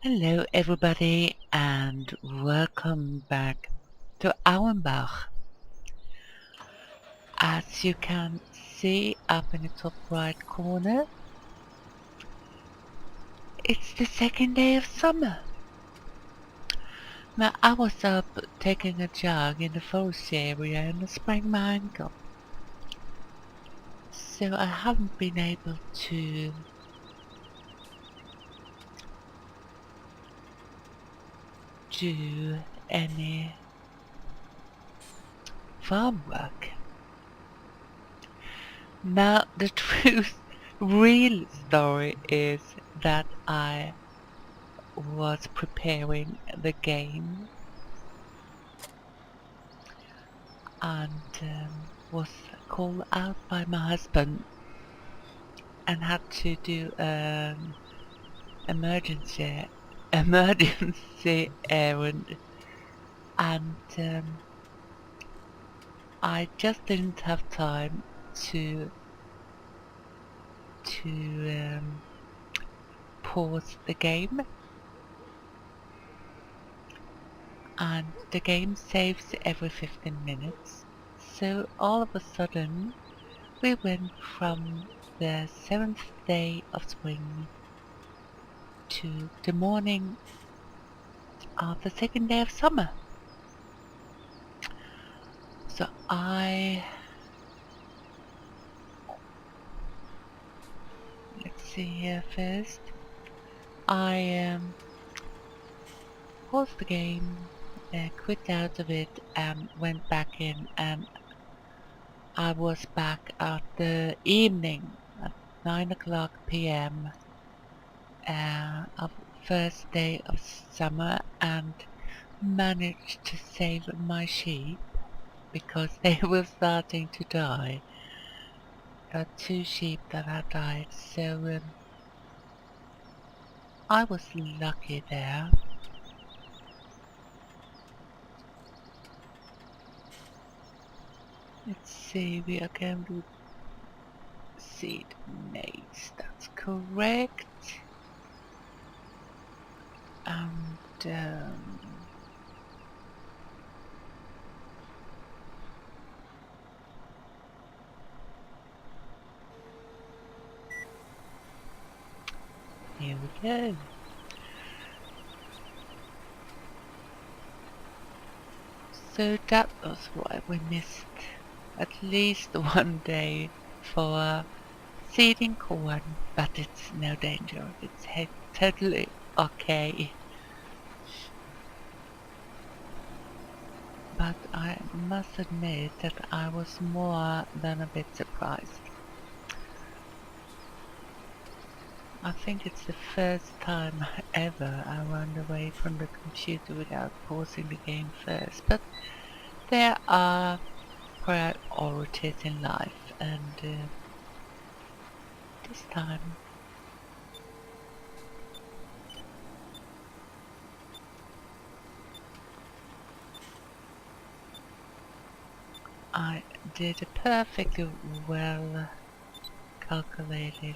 Hello everybody and welcome back to Auenbach. As you can see up in the top right corner, it's the second day of summer. Now I was up taking a jog in the forest area and I sprained my ankle. So I haven't been able to do any farm work. Now the real story is that I was preparing the game and was called out by my husband and had to do an emergency errand, and I just didn't have time to pause the game, and the game saves every 15 minutes. So all of a sudden we went from the 7th day of spring to the morning of the second day of summer. So let's see here first. I paused the game, quit out of it and went back in, and I was back at the evening at 9 o'clock p.m. Of first day of summer and managed to save my sheep because they were starting to die. 2 sheep that had died, so I was lucky there. Let's see, we are going to seed maize, that's correct. And here we go. So that was why we missed at least one day for seeding corn, but it's no danger, it's totally okay. But I must admit that I was more than a bit surprised. I think it's the first time ever I ran away from the computer without pausing the game first, but there are priorities in life, and this time I did a perfectly well calculated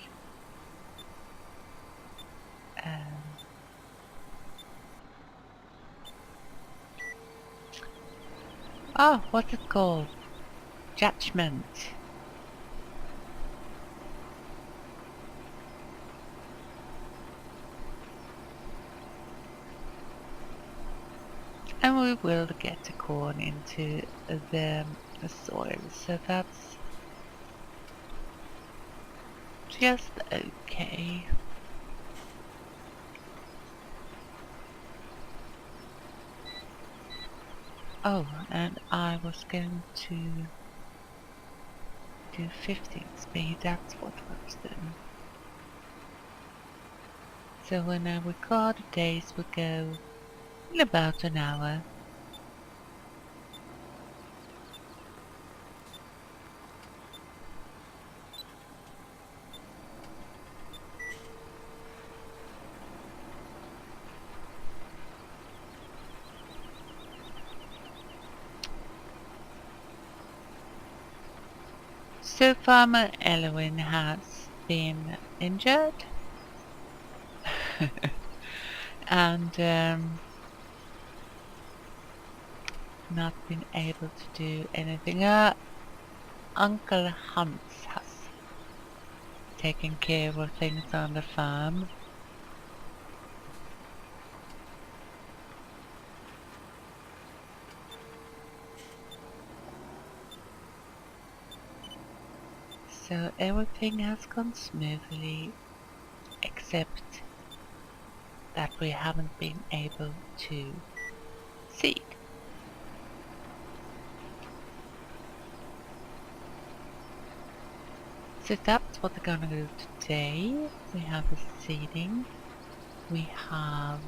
what's it called? Judgment. And we will get the corn into the soil, so that's just okay. Oh, and I was going to do 15 speed, that's what I was doing. So when I record the days will go in about an hour. So Farmer Elowin has been injured and not been able to do anything. Uncle Hans has taken care of things on the farm. So everything has gone smoothly, except that we haven't been able to seed. So that's what we're gonna do today. We have the seeding. We have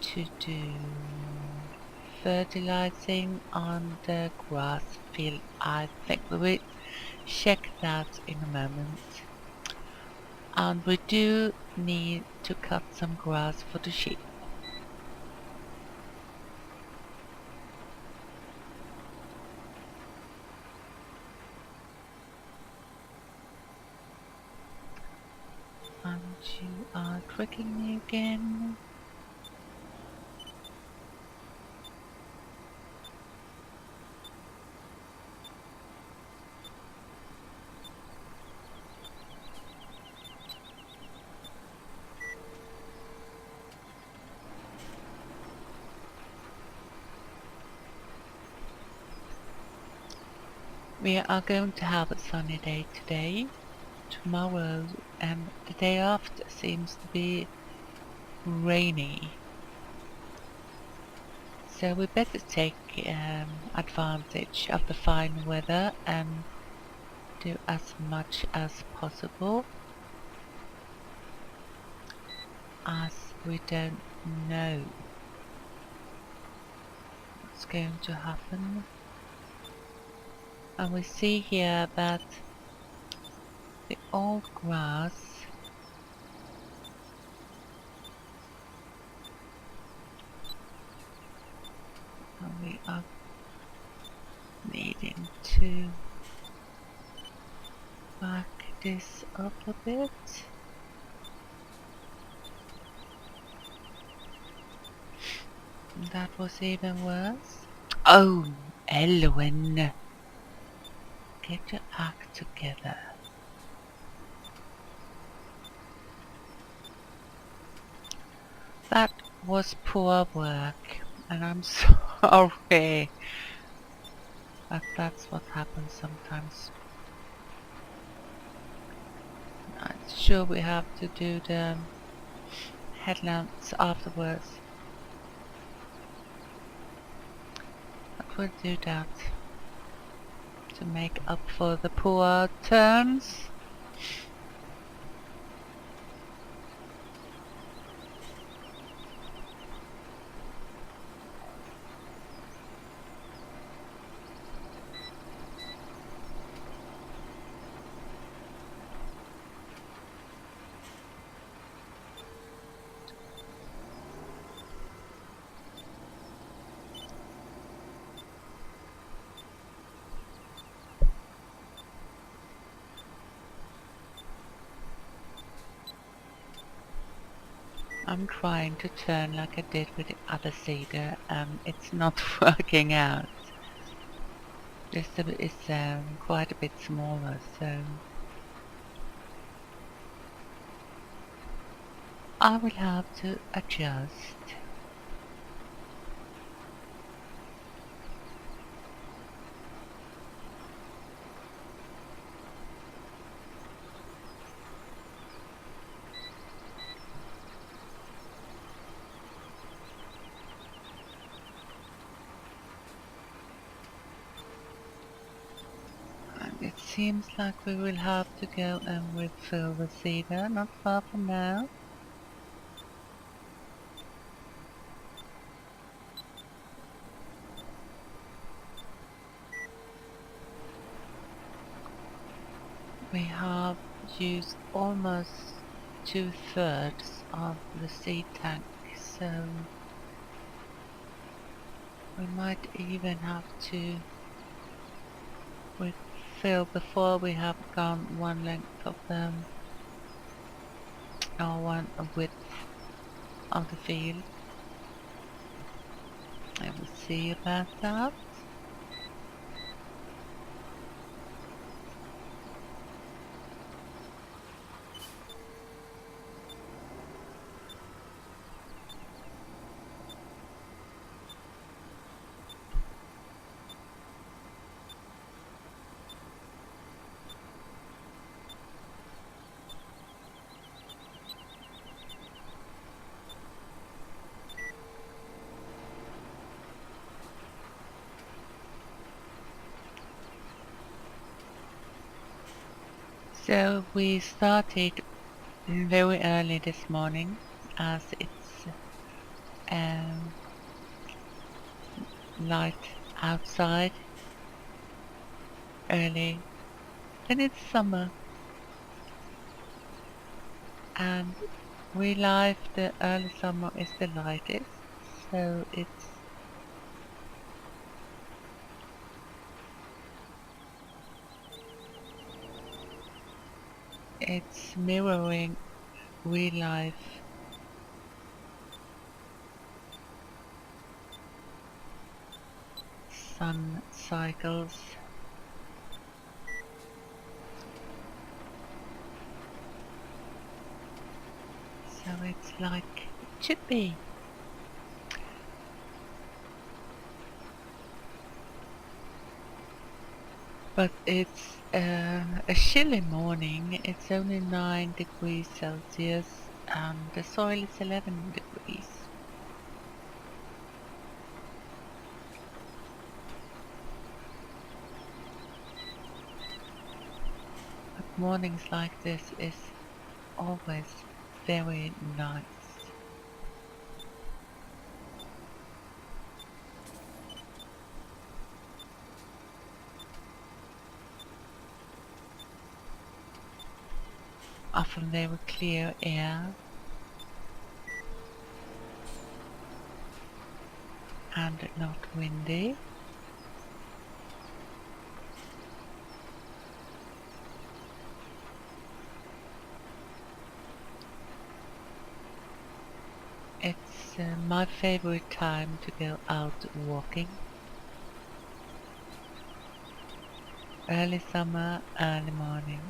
to do fertilizing on the grass field. I think we will check that in a moment. And we do need to cut some grass for the sheep. And you are tricking me again. We are going to have a sunny day today. Tomorrow and the day after seems to be rainy. So we better take advantage of the fine weather and do as much as possible, as we don't know what's going to happen. And we see here that the old grass and we are needing to back this up a bit. That was even worse. Oh, Elowin, get your act together. That was poor work, and I'm sorry, but that's what happens sometimes. I'm sure we have to do the headlamps afterwards. But we'll do that to make up for the poor turns. I'm trying to turn like I did with the other cedar, it's not working out. This is quite a bit smaller, so I will have to adjust. It seems like we will have to go and refill the cedar, not far from now. We have used almost 2/3 of the seed tank, so we might even have to refill before we have gone one length of them. or one width of the field. I will see about that. So we started very early this morning, as it's light outside early. Then it's summer, and real life the early summer is the lightest, so it's mirroring real life sun cycles. So it's like it should be. But it's a chilly morning. It's only 9 degrees Celsius and the soil is 11 degrees. But mornings like this is always very nice. Often very clear air and not windy. It's my favorite time to go out walking. Early summer, early morning.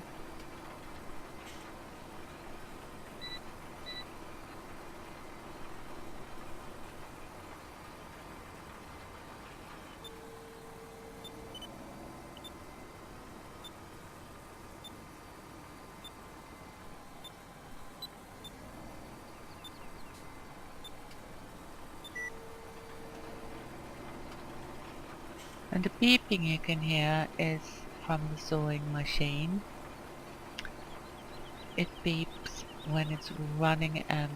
And the beeping you can hear is from the sewing machine. It beeps when it's running and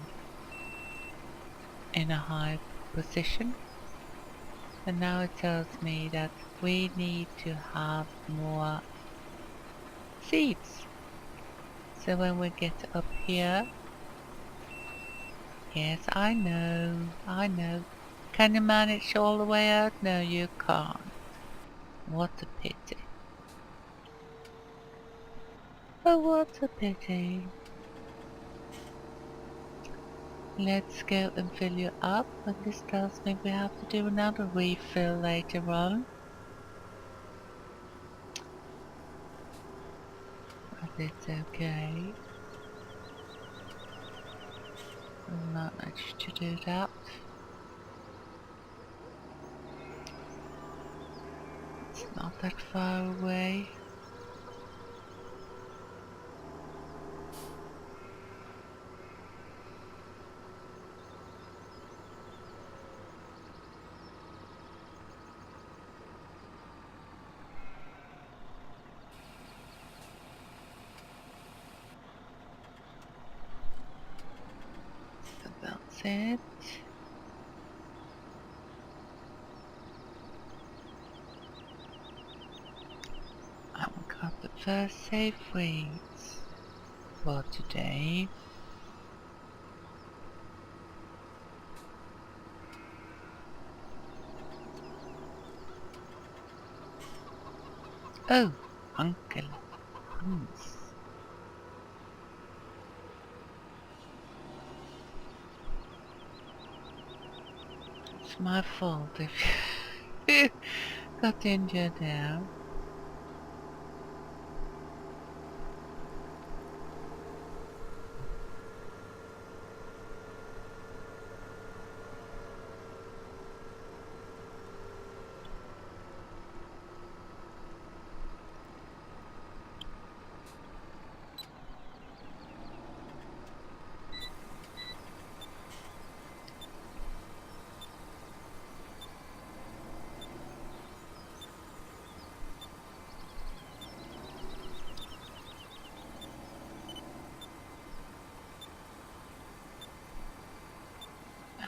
in a high position. And now it tells me that we need to have more seeds. So when we get up here, yes, I know. Can you manage all the way out? No, you can't. What a pity. Oh, what a pity. Let's go and fill you up, and this tells me we have to do another refill later on. But it's okay. We'll manage to do that. It's not that far away. So that's it. And we got the first safe reads for today. Oh, Uncle Hans. my fault if you got injured there.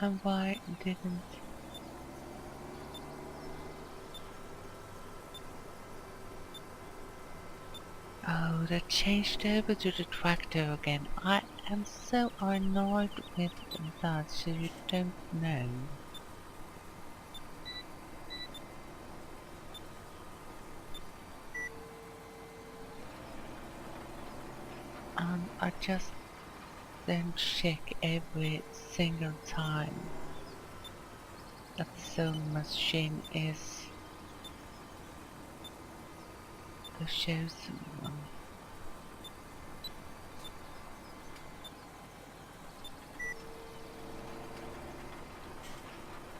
And why didn't... Oh, they changed over to the tractor again. I am so annoyed with that, so you don't know. And I just don't check every single time that the sewing machine is the chosen one.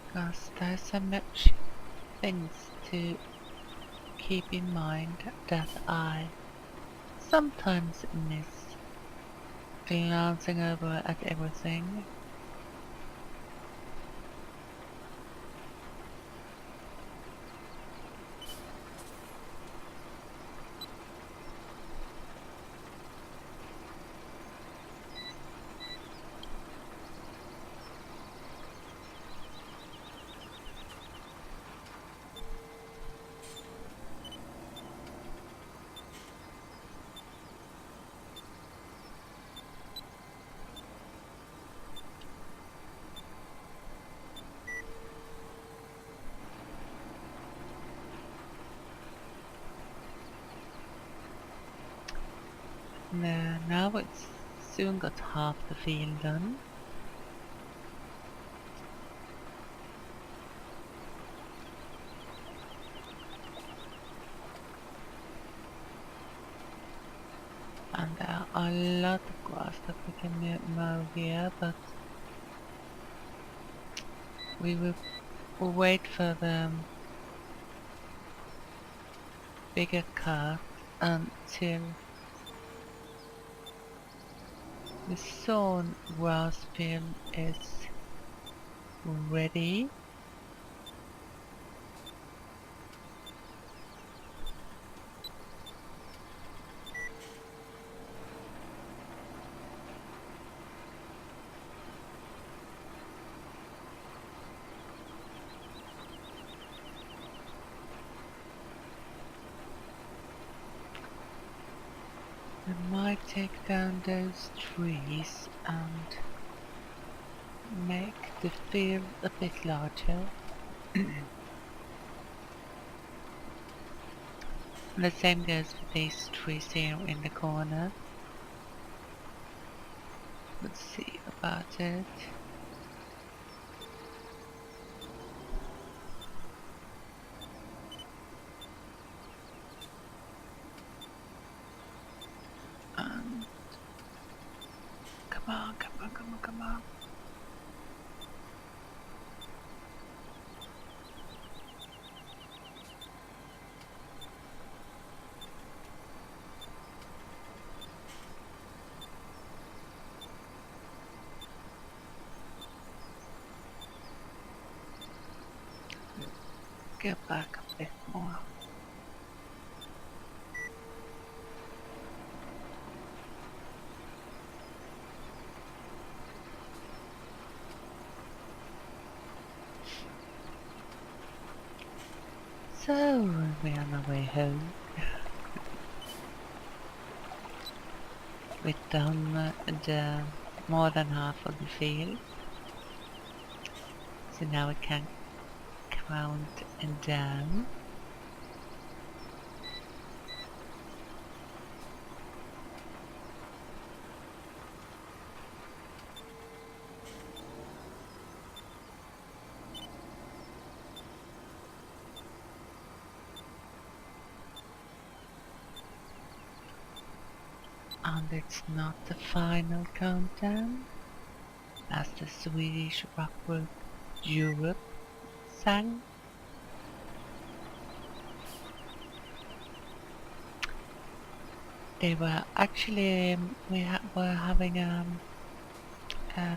Because there's so much things to keep in mind that I sometimes miss glancing over at everything. Now it's soon got half the field done. And there are a lot of grass that we can mow here, but we will wait for the bigger cut until the sown grass field is ready. I might take down those trees and make the field a bit larger. The same goes for these trees here in the corner. Let's see about it. And come on, come on, come on, come on. Get back a bit more. So we're on our way home. We've done the more than half of the field. So now we can count down. And it's not the final countdown, as the Swedish rock group Europe sang. They were actually, were having a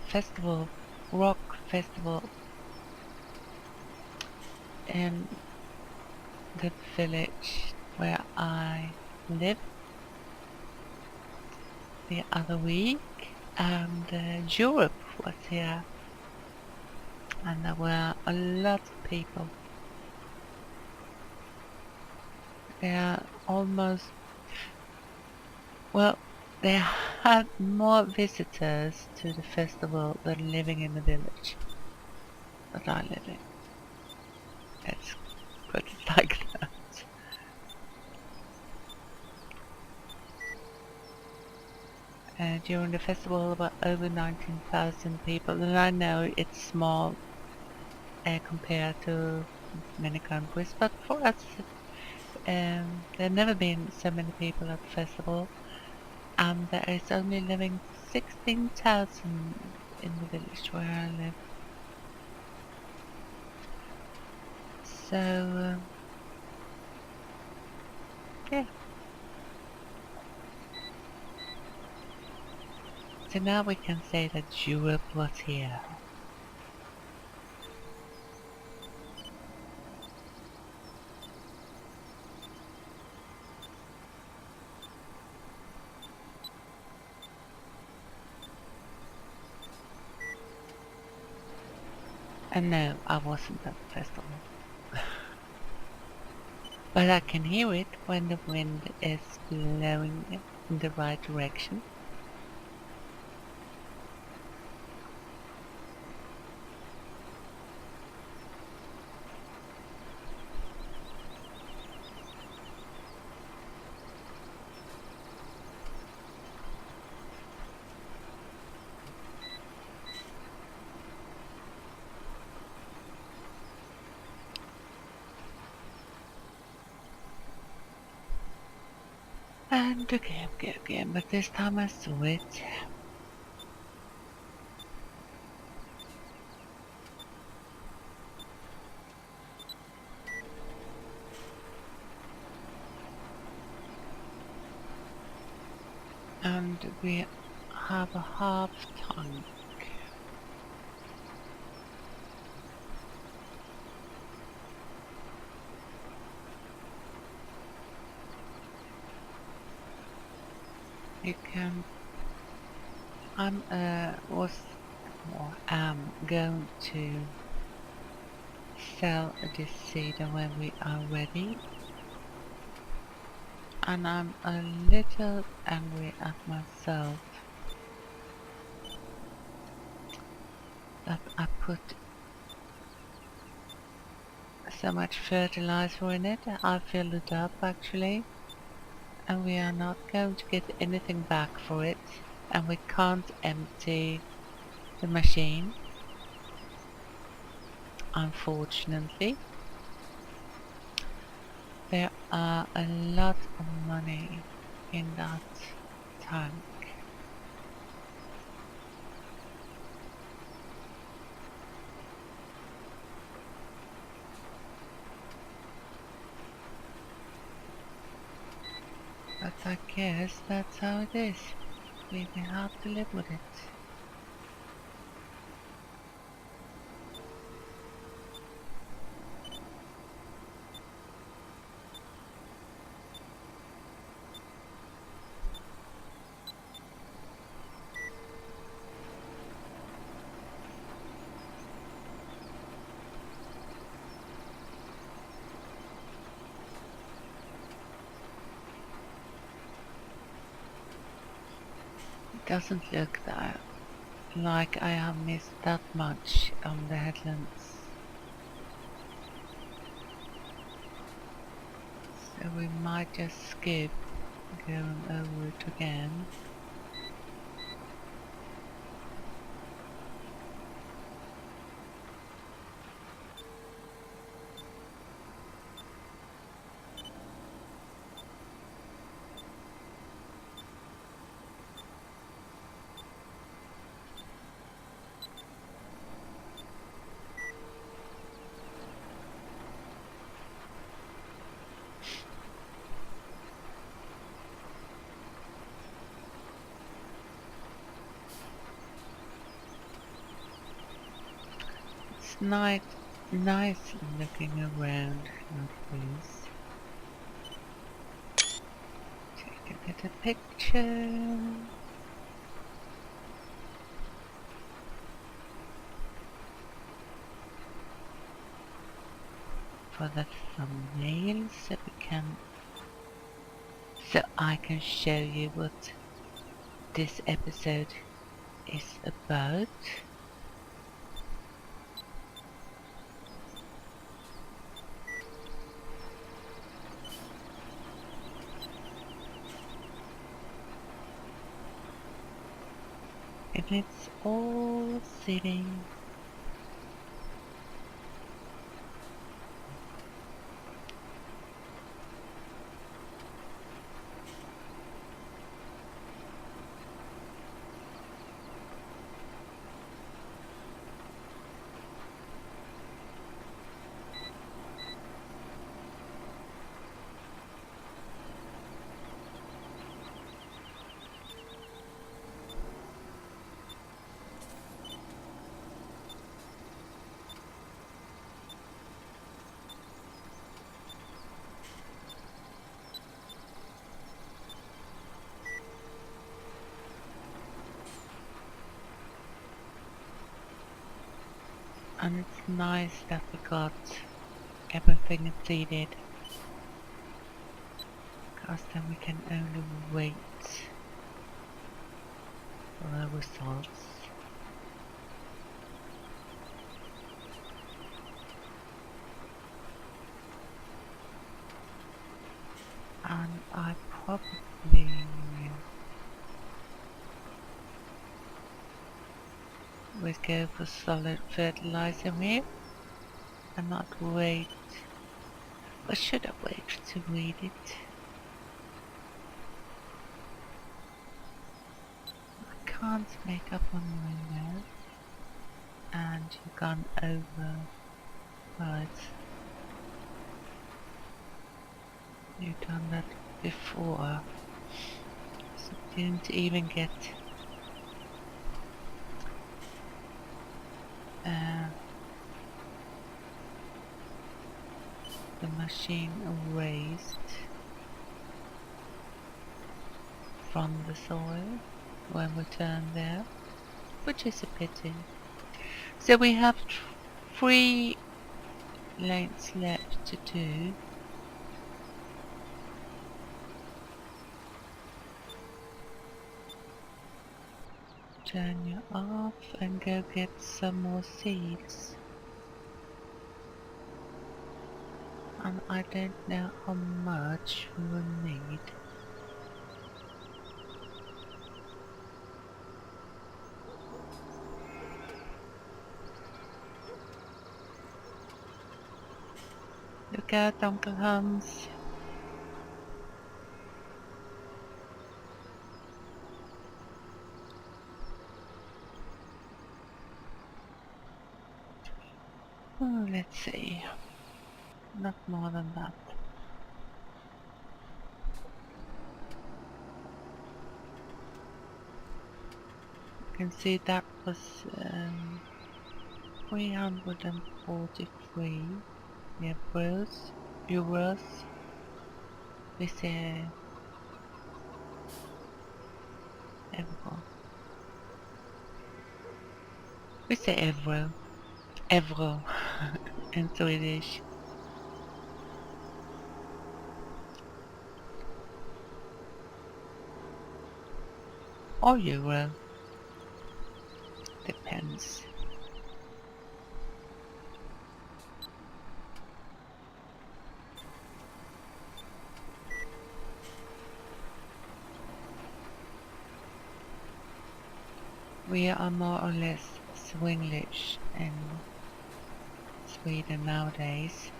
festival, rock festival in the village where I live the other week, and Europe was here, and there were a lot of people. They are almost, well, they had more visitors to the festival than living in the village that I live in. Let's put it like that. During the festival, about over 19,000 people, and I know it's small compared to many countries, but for us, there have never been so many people at the festival, and there is only living 16,000 in the village where I live. So, yeah. So now we can say that Europe was here. And no, I wasn't at the festival. But I can hear it when the wind is blowing in the right direction. And again, but this time I saw it. And we have a half tank. You can, I'm going to sell this cedar when we are ready. And I'm a little angry at myself that I put so much fertilizer in it. I filled it up actually, and we are not going to get anything back for it, and we can't empty the machine, unfortunately. There are a lot of money in that tank. But I guess that's how it is. We will have to live with it. It doesn't look that like I have missed that much on the headlands. So we might just skip going over it again. nice looking around like this. Take a little picture. For the thumbnail, so I can show you what this episode is about. And it's all sitting and it's nice that we got everything seeded, because then we can only wait for the results. And I probably will go for solid fertilizer here and not wait. Or should I wait to read it? I can't make up on my nose. And you've gone over. Right. You've done that before. So you didn't even get the machine erased from the soil when we turn there, which is a pity. So we have 3 lanes left to do. Turn you off and go get some more seeds. And I don't know how much we will need. Look out, Uncle Hans. Oh, let's see. Not more than that. You can see that was 343 euros. We say euro. We say euro. Euro in Swedish. Or euro. Depends. We are more or less Swedish in Sweden nowadays.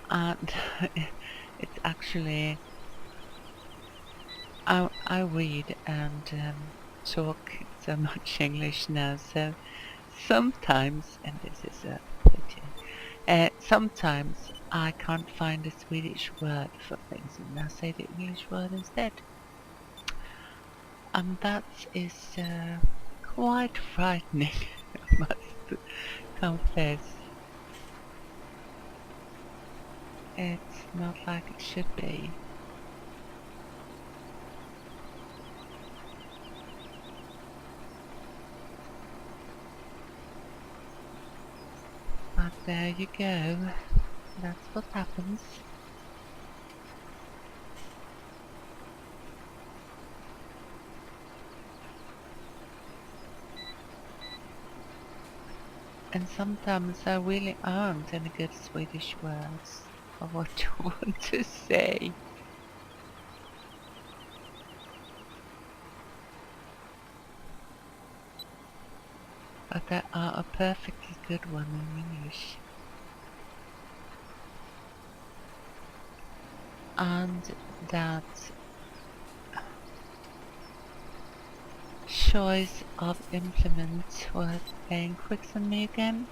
And it's actually I read and talk so much English now, so sometimes, and this is a pity, sometimes I can't find a Swedish word for things, and I'll say the English word instead. That is quite frightening, I must confess. It's not like it should be. But there you go. That's what happens. And sometimes there really aren't any good Swedish words of what you want to say. But there are a perfectly good one in English. And that choice of implement was playing tricks on me again.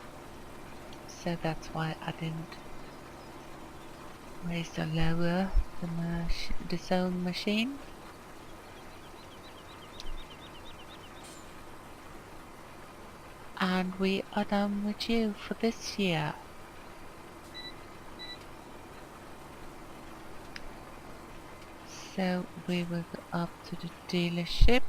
So that's why I didn't raise or lower the zone machine. And we are done with you for this year. So we will go up to the dealership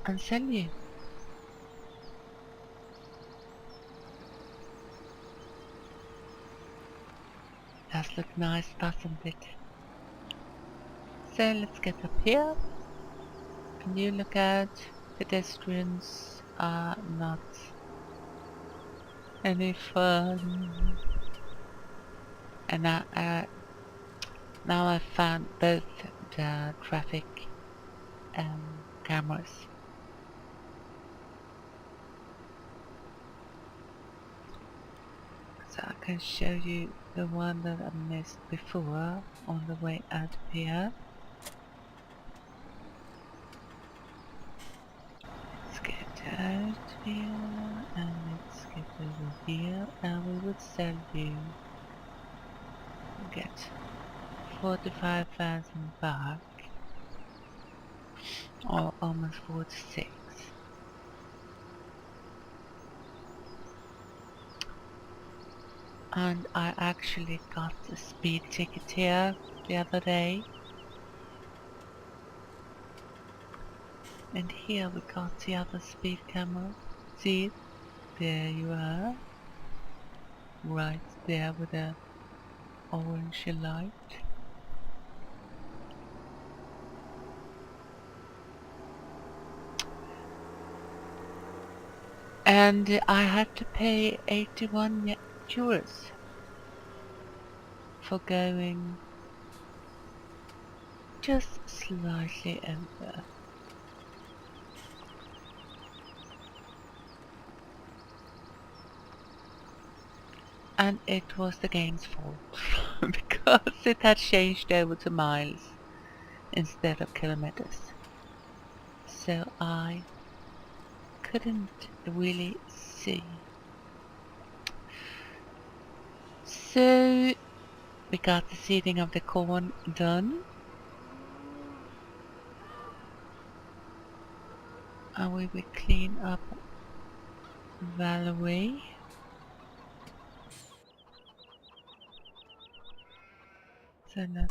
and sell you. Does look nice, doesn't it? So let's get up here. And you look out. Pedestrians are not any fun. And now I've found both the traffic cameras. So I can show you the one that I missed before on the way out of here. Let's get out here and let's get over here and we will sell you. Get 45,000 back, or almost 46. And I actually got a speed ticket here the other day. And here we got the other speed camera. See it? There you are. Right there with the orange light. And I had to pay 81 euros for going just slightly over. And it was the game's fault because it had changed over to miles instead of kilometers. So I couldn't really see. So we got the seeding of the corn done. And we will clean up Valley. So now,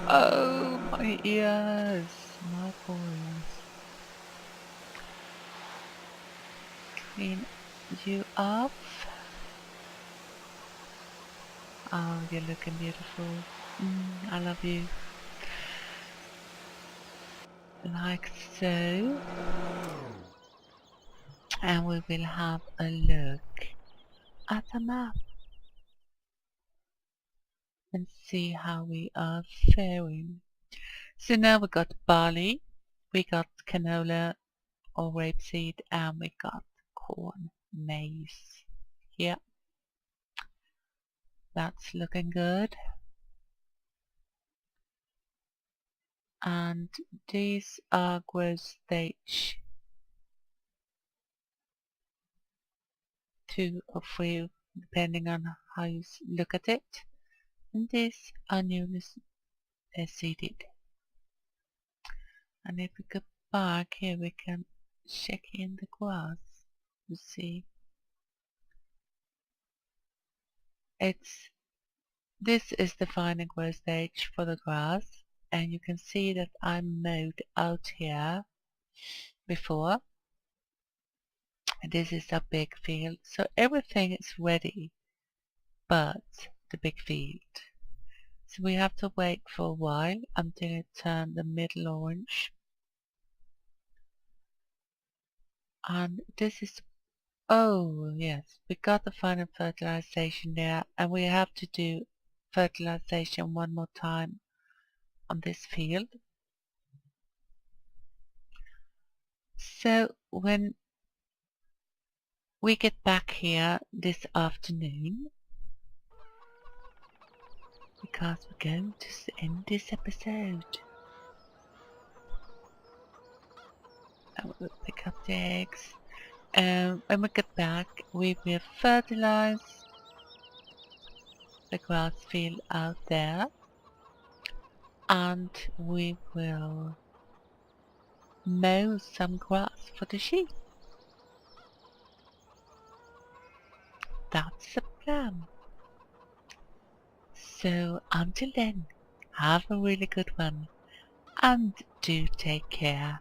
oh my ears, my poor ears. Clean you up. Oh, you're looking beautiful. I love you. Like so. And we will have a look at a map and see how we are faring. So now we got barley, we got canola or rapeseed, and we got corn, maize. Yeah, that's looking good. And these are growth stage 2 or 3, depending on how you look at it. And these are newly seeded. And if we go back here, we can check in the grass to see. This is the final growth stage for the grass, and you can see that I mowed out here before. And this is a big field, so everything is ready but the big field. So we have to wait for a while until it turns the middle orange. And this is, oh yes, we got the final fertilization there, and we have to do fertilization one more time on this field. So when we get back here this afternoon, because we're going to end this episode, and we'll pick up the eggs. When we get back, we will fertilize the grass field out there, and we will mow some grass for the sheep. That's the plan. So until then, have a really good one, and do take care.